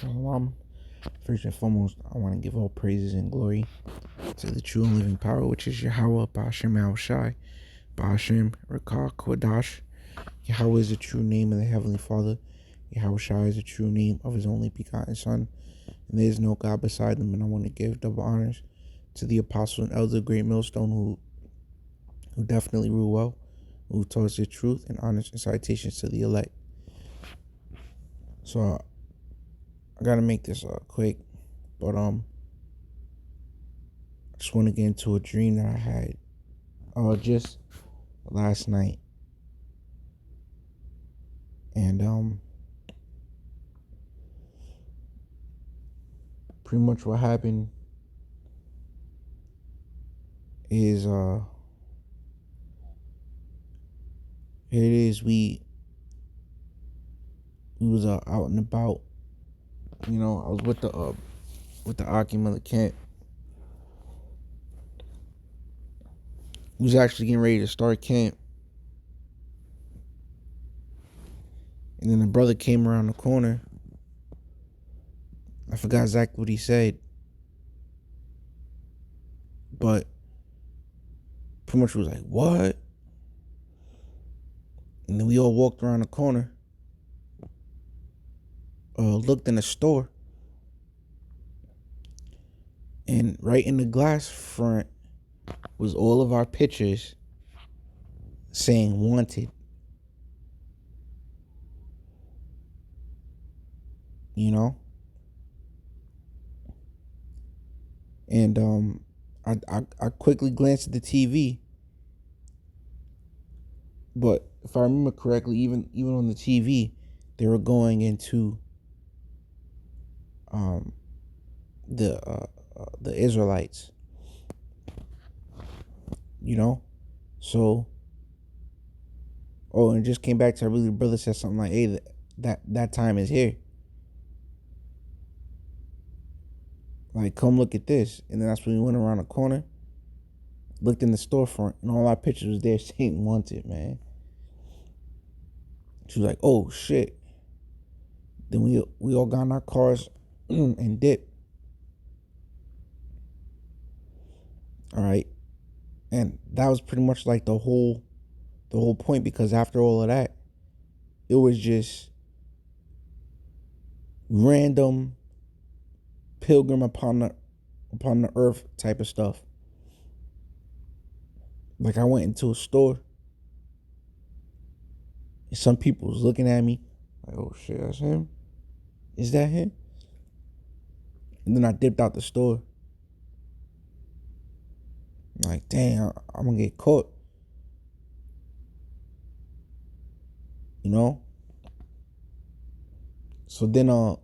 Shalom. First and foremost, I want to give all praises and glory to the true and living power, which is Yahweh, Ba'ashem Yahushai, Ba'ashem Rakah Kodash. Yahweh is the true name of the Heavenly Father. Yahushai is the true name of His only begotten Son. And there is no God beside Him. And I want to give double honors to the Apostle and Elder Great Millstone, who definitely rule well, who taught us the truth and honors and citations to the elect. So I gotta make this quick, but I just want to get into a dream that I had just last night, and pretty much what happened is here it is. We was out and about. I was with the Akim of the camp. We was actually getting ready to start camp, and then the brother came around the corner. I forgot exactly what he said, but pretty much was like, "What?" And then we all walked around the corner, looked in the store, and right in the glass front was all of our pictures saying "wanted." And I quickly glanced at the TV, but if I remember correctly, even on the TV, they were going into the Israelites. So and it just came back to, I believe the brother said something like, "Hey, that time is here. Like, come look at this." And then that's when we went around the corner, looked in the storefront, and all our pictures was there saying "wanted," man. She was like, "Oh shit." Then we all got in our cars and dipped. All right. And that was pretty much like the whole point, because after all of that, it was just random pilgrim upon the earth type of stuff. Like, I went into a store and some people was looking at me like, "Oh shit, that's him? Is that him?" And then I dipped out the store. I'm like, "Damn, I'm gonna get caught." So then I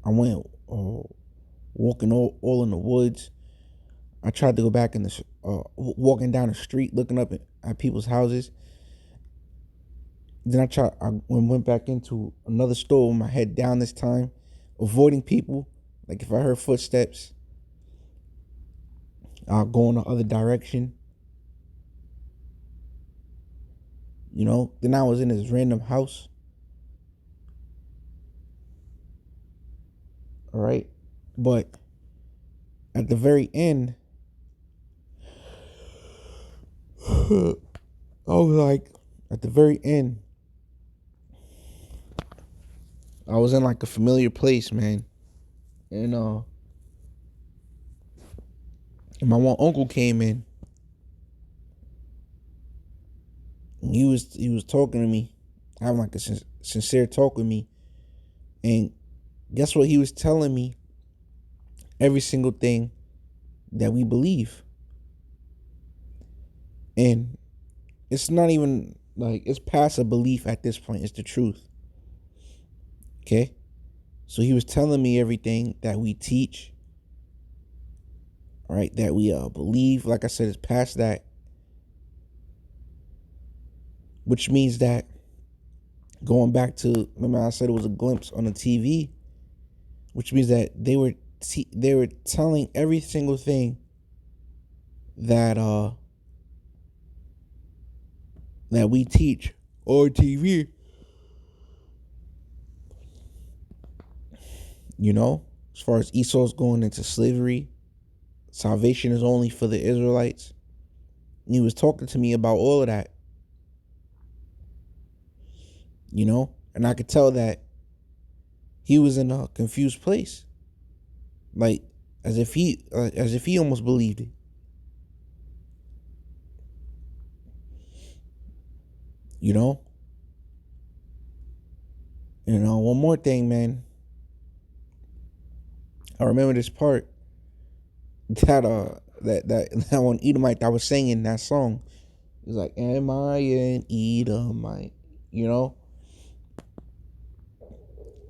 went walking all in the woods. I tried to go back in the walking down the street, looking up at people's houses. Then I went back into another store with my head down this time, avoiding people. Like, if I heard footsteps, I'll go in the other direction. Then I was in this random house. All right. But at the very end, I was like, at the very end, I was in like a familiar place, man. And my one uncle came in. And he was talking to me, having like a sincere talk with me. And guess what? He was telling me every single thing that we believe. And it's not even like, it's past a belief at this point. It's the truth. Okay? So he was telling me everything that we teach, right? That we believe. Like I said, it's past that. Which means that, going back to, remember I said it was a glimpse on the TV, which means that they were telling every single thing that we teach on TV. You know, as far as Esau's going into slavery, salvation is only for the Israelites. And he was talking to me about all of that, you know, and I could tell that he was in a confused place, like as if he almost believed it, you know. And one more thing, man. I remember this part that one Edomite that was singing that song. He's like, "Am I an Edomite?" You know,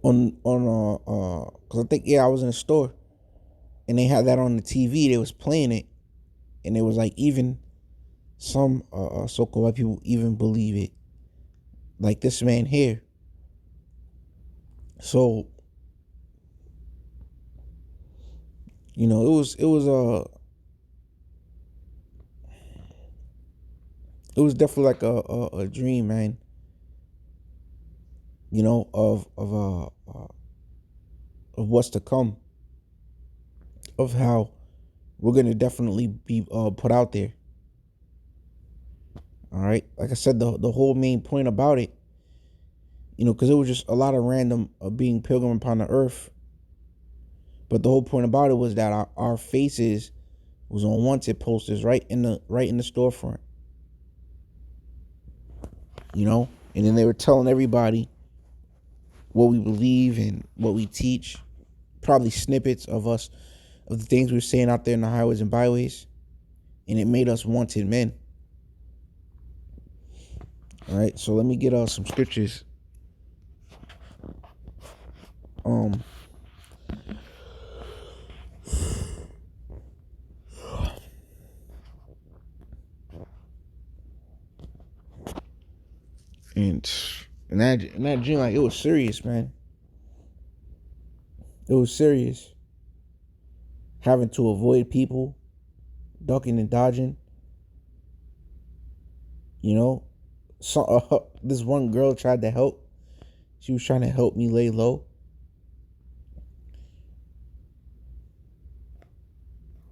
because I think I was in a store and they had that on the TV. They was playing it, and it was like even some so-called white people even believe it, like this man here. So it was definitely like a dream, man. You know, of what's to come, of how we're gonna definitely be put out there. All right, like I said, the whole main point about it, because it was just a lot of random being pilgrim upon the earth. But the whole point about it was that our faces was on wanted posters right in the storefront, and then they were telling everybody what we believe and what we teach, probably snippets of us, of the things we were saying out there in the highways and byways, and it made us wanted men. All right, so let me get some scriptures. Um, and in that dream, like, it was serious, man. It was serious. Having to avoid people, ducking and dodging. You know, so this one girl tried to help. She was trying to help me lay low.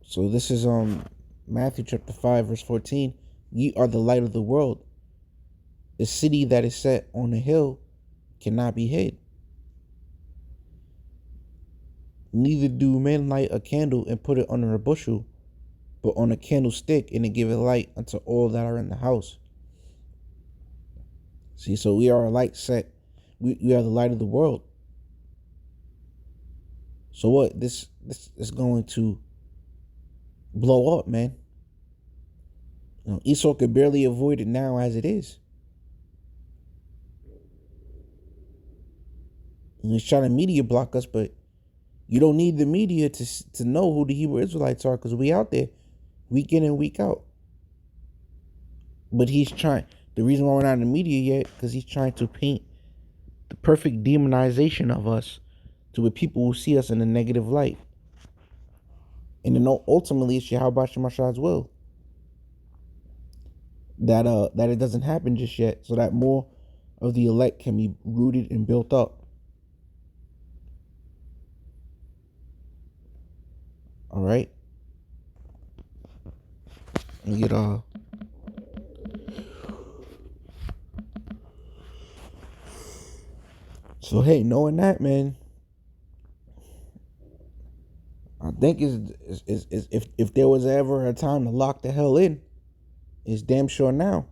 So this is Matthew chapter 5 verse 14. Ye are the light of the world. The city that is set on a hill cannot be hid. Neither do men light a candle and put it under a bushel, but on a candlestick, and it giveth light unto all that are in the house. See, so we are a light set. We are the light of the world. So what? This is going to blow up, man. Esau could barely avoid it now as it is. And he's trying to media block us, but you don't need the media to know who the Hebrew Israelites are, because we out there week in and week out. But he's trying. The reason why we're not in the media yet, because he's trying to paint the perfect demonization of us to where people will see us in a negative light. And then ultimately it's Yahweh Shemashah's will that it doesn't happen just yet, so that more of the elect can be rooted and built up. All right. And get So hey, knowing that, man, I think is if there was ever a time to lock the hell in, it's damn sure now.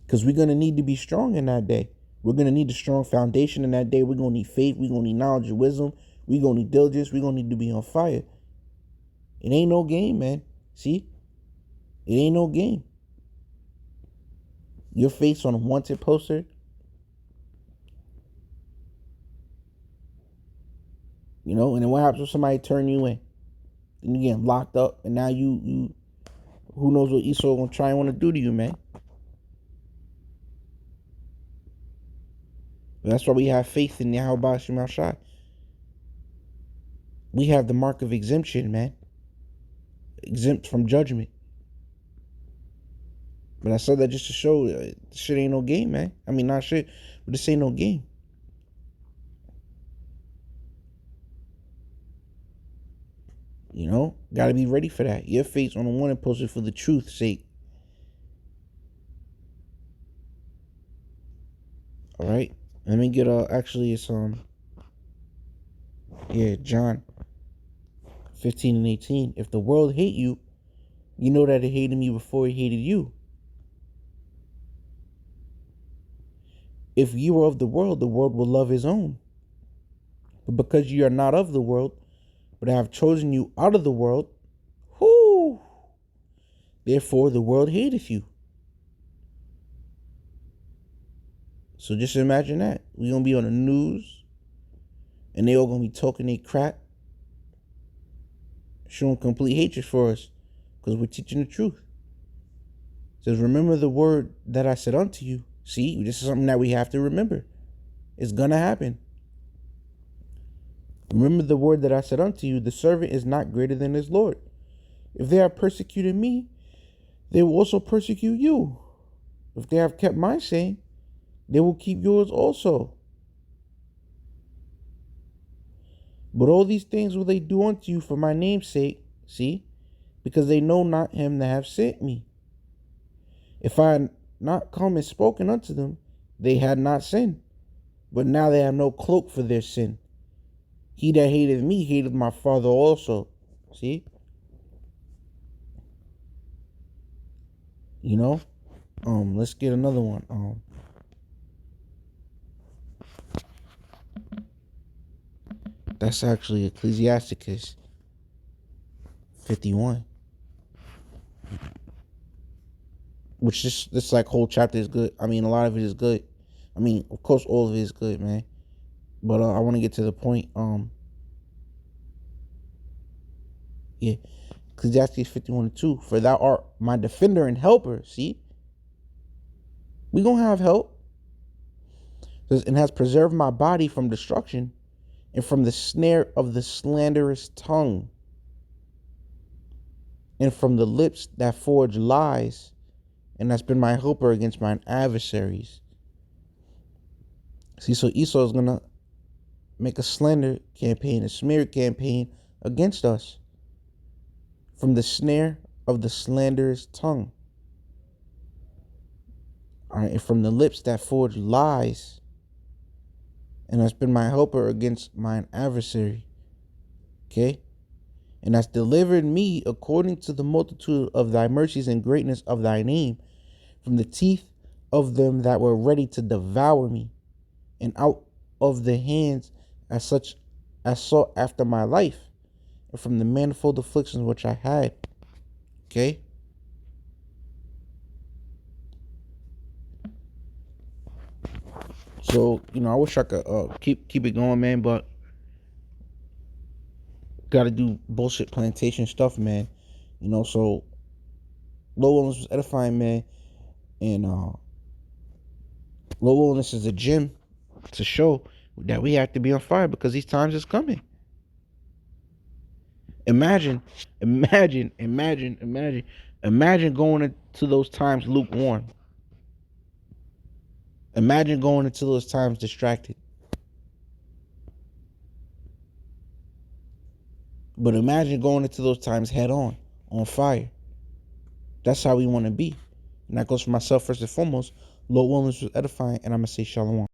Because we're gonna need to be strong in that day. We're gonna need a strong foundation in that day. We're gonna need faith. We're gonna need knowledge and wisdom. We're gonna need diligence. We're gonna need to be on fire. It ain't no game, man. See? It ain't no game. Your face on a wanted poster. And then what happens when somebody turn you in? Then you get locked up, and now you who knows what Esau gonna try and want to do to you, man. But that's why we have faith in Yahweh Shema Shai. We have the mark of exemption, man. Exempt from judgment. But I said that just to show shit ain't no game, man. I mean, not shit, but this ain't no game. Got to be ready for that. Your fate's on the one and posted for the truth's sake. All right. Let me get actually it's John 15 and 18. If the world hate you, you know that it hated me before it hated you. If you were of the world will love his own. But because you are not of the world, but I have chosen you out of the world, therefore the world hateth you. So just imagine that. We're going to be on the news, and they all going to be talking their crap, showing complete hatred for us, because we're teaching the truth. It says, remember the word that I said unto you. See, this is something that we have to remember. It's going to happen. Remember the word that I said unto you, the servant is not greater than his Lord. If they have persecuted me, they will also persecute you. If they have kept my saying, they will keep yours also. But all these things will they do unto you for my name's sake, see, because they know not him that have sent me. If I had not come and spoken unto them, they had not sinned. But now they have no cloak for their sin. He that hated me hated my Father also. See? Let's get another one. That's actually Ecclesiasticus 51. Which this like whole chapter is good. I mean, a lot of it is good. I mean, of course, all of it is good, man. But I want to get to the point. Ecclesiastes 51:2. For thou art my defender and helper. See, we gonna have help. And has preserved my body from destruction, and from the snare of the slanderous tongue, and from the lips that forge lies, and has been my helper against mine adversaries. See, so Esau is gonna make a slander campaign, a smear campaign against us, from the snare of the slanderous tongue. All right, and from the lips that forge lies, and has been my helper against mine adversary. Okay? And has delivered me according to the multitude of thy mercies and greatness of thy name, from the teeth of them that were ready to devour me, and out of the hands as such as sought after my life, and from the manifold afflictions which I had. Okay? So, I wish I could keep it going, man, but gotta do bullshit plantation stuff, man. So Low Wellness was edifying, man, and Low Wellness is a gym to show that we have to be on fire because these times is coming. Imagine going into those times lukewarm. Imagine going into those times distracted. But imagine going into those times head on fire. That's how we want to be. And that goes for myself first and foremost. Low Wellness was edifying, and I'm going to say shalom.